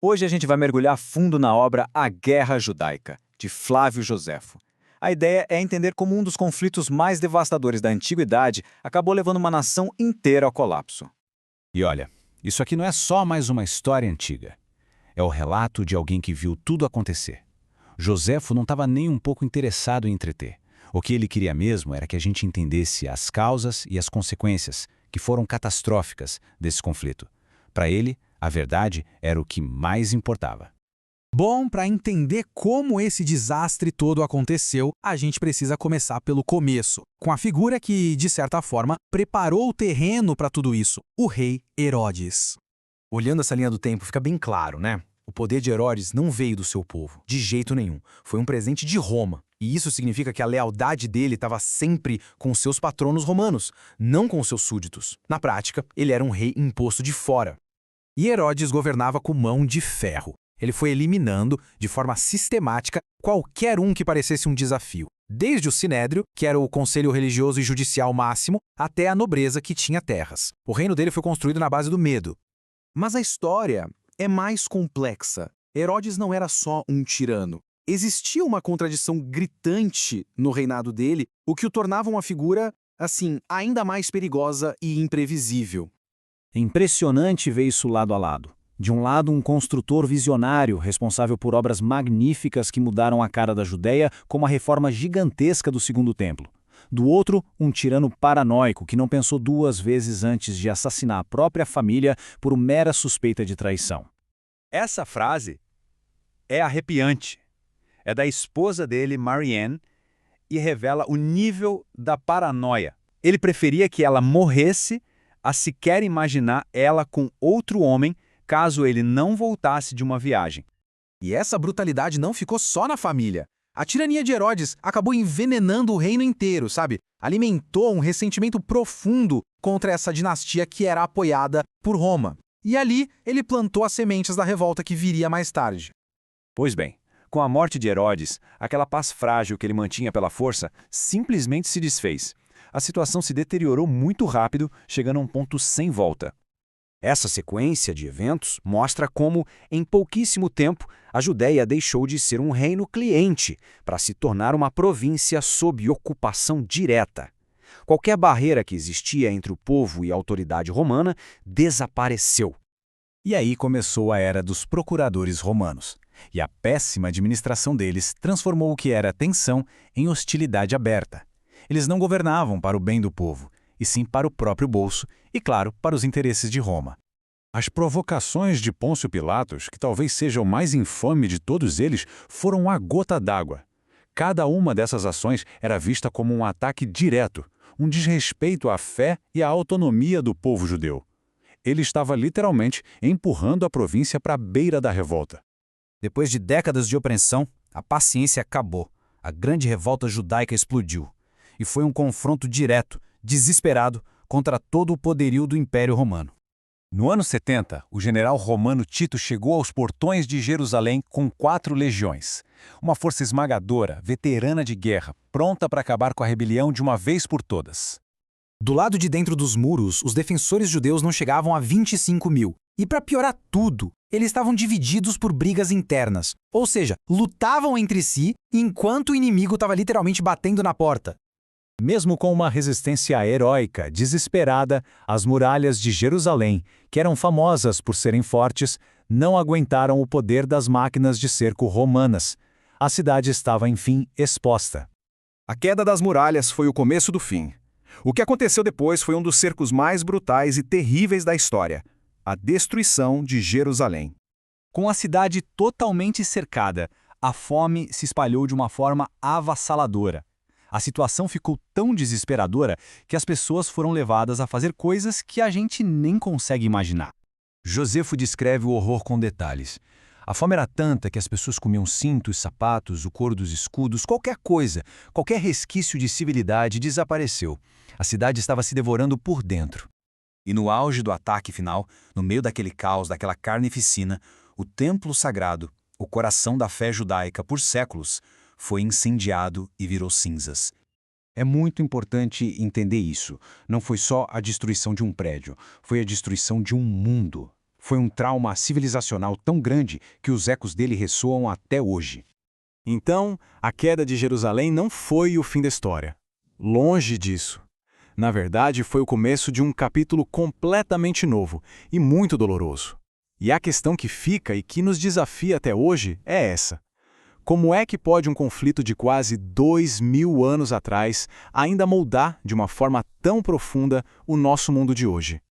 Hoje a gente vai mergulhar fundo na obra A Guerra Judaica, de Flávio Joséfo. A ideia é entender como um dos conflitos mais devastadores da antiguidade acabou levando uma nação inteira ao colapso. E olha, isso aqui não é só mais uma história antiga. É o relato de alguém que viu tudo acontecer. Joséfo não estava nem um pouco interessado em entreter. O que ele queria mesmo era que a gente entendesse as causas e as consequências, que foram catastróficas, desse conflito. Para ele, a verdade era o que mais importava. Bom, para entender como esse desastre todo aconteceu, a gente precisa começar pelo começo, com a figura que, de certa forma, preparou o terreno para tudo isso, o rei Herodes. Olhando essa linha do tempo, fica bem claro, né? O poder de Herodes não veio do seu povo, de jeito nenhum. Foi um presente de Roma. E isso significa que a lealdade dele estava sempre com seus patronos romanos, não com seus súditos. Na prática, ele era um rei imposto de fora. E Herodes governava com mão de ferro. Ele foi eliminando, de forma sistemática, qualquer um que parecesse um desafio. Desde o Sinédrio, que era o conselho religioso e judicial máximo, até a nobreza que tinha terras. O reino dele foi construído na base do medo. Mas a história é mais complexa. Herodes não era só um tirano. Existia uma contradição gritante no reinado dele, o que o tornava uma figura, ainda mais perigosa e imprevisível. É impressionante ver isso lado a lado. De um lado, um construtor visionário, responsável por obras magníficas que mudaram a cara da Judéia, como a reforma gigantesca do Segundo Templo. Do outro, um tirano paranoico que não pensou duas vezes antes de assassinar a própria família por mera suspeita de traição. Essa frase é arrepiante. É da esposa dele, Marianne, e revela o nível da paranoia. Ele preferia que ela morresse a sequer imaginar ela com outro homem caso ele não voltasse de uma viagem. E essa brutalidade não ficou só na família. A tirania de Herodes acabou envenenando o reino inteiro, sabe? Alimentou um ressentimento profundo contra essa dinastia que era apoiada por Roma. E ali ele plantou as sementes da revolta que viria mais tarde. Pois bem, com a morte de Herodes, aquela paz frágil que ele mantinha pela força simplesmente se desfez. A situação se deteriorou muito rápido, chegando a um ponto sem volta. Essa sequência de eventos mostra como, em pouquíssimo tempo, a Judéia deixou de ser um reino cliente para se tornar uma província sob ocupação direta. Qualquer barreira que existia entre o povo e a autoridade romana desapareceu. E aí começou a era dos procuradores romanos. E a péssima administração deles transformou o que era tensão em hostilidade aberta. Eles não governavam para o bem do povo, e sim para o próprio bolso e, claro, para os interesses de Roma. As provocações de Pôncio Pilatos, que talvez seja o mais infame de todos eles, foram a gota d'água. Cada uma dessas ações era vista como um ataque direto, um desrespeito à fé e à autonomia do povo judeu. Ele estava literalmente empurrando a província para a beira da revolta. Depois de décadas de opressão, a paciência acabou. A grande revolta judaica explodiu. E foi um confronto direto, desesperado, contra todo o poderio do Império Romano. No ano 70, o general romano Tito chegou aos portões de Jerusalém com 4 legiões. Uma força esmagadora, veterana de guerra, pronta para acabar com a rebelião de uma vez por todas. Do lado de dentro dos muros, os defensores judeus não chegavam a 25 mil. E para piorar tudo, eles estavam divididos por brigas internas. Ou seja, lutavam entre si enquanto o inimigo estava literalmente batendo na porta. Mesmo com uma resistência heróica, desesperada, as muralhas de Jerusalém, que eram famosas por serem fortes, não aguentaram o poder das máquinas de cerco romanas. A cidade estava, enfim, exposta. A queda das muralhas foi o começo do fim. O que aconteceu depois foi um dos cercos mais brutais e terríveis da história: a destruição de Jerusalém. Com a cidade totalmente cercada, a fome se espalhou de uma forma avassaladora. A situação ficou tão desesperadora que as pessoas foram levadas a fazer coisas que a gente nem consegue imaginar. Joséfo descreve o horror com detalhes. A fome era tanta que as pessoas comiam cintos, sapatos, o couro dos escudos, qualquer coisa, qualquer resquício de civilidade desapareceu. A cidade estava se devorando por dentro. E no auge do ataque final, no meio daquele caos, daquela carnificina, o templo sagrado, o coração da fé judaica por séculos, foi incendiado e virou cinzas. É muito importante entender isso. Não foi só a destruição de um prédio, foi a destruição de um mundo. Foi um trauma civilizacional tão grande que os ecos dele ressoam até hoje. Então, a queda de Jerusalém não foi o fim da história. Longe disso. Na verdade, foi o começo de um capítulo completamente novo e muito doloroso. E a questão que fica e que nos desafia até hoje é essa. Como é que pode um conflito de quase 2000 anos atrás ainda moldar de uma forma tão profunda o nosso mundo de hoje?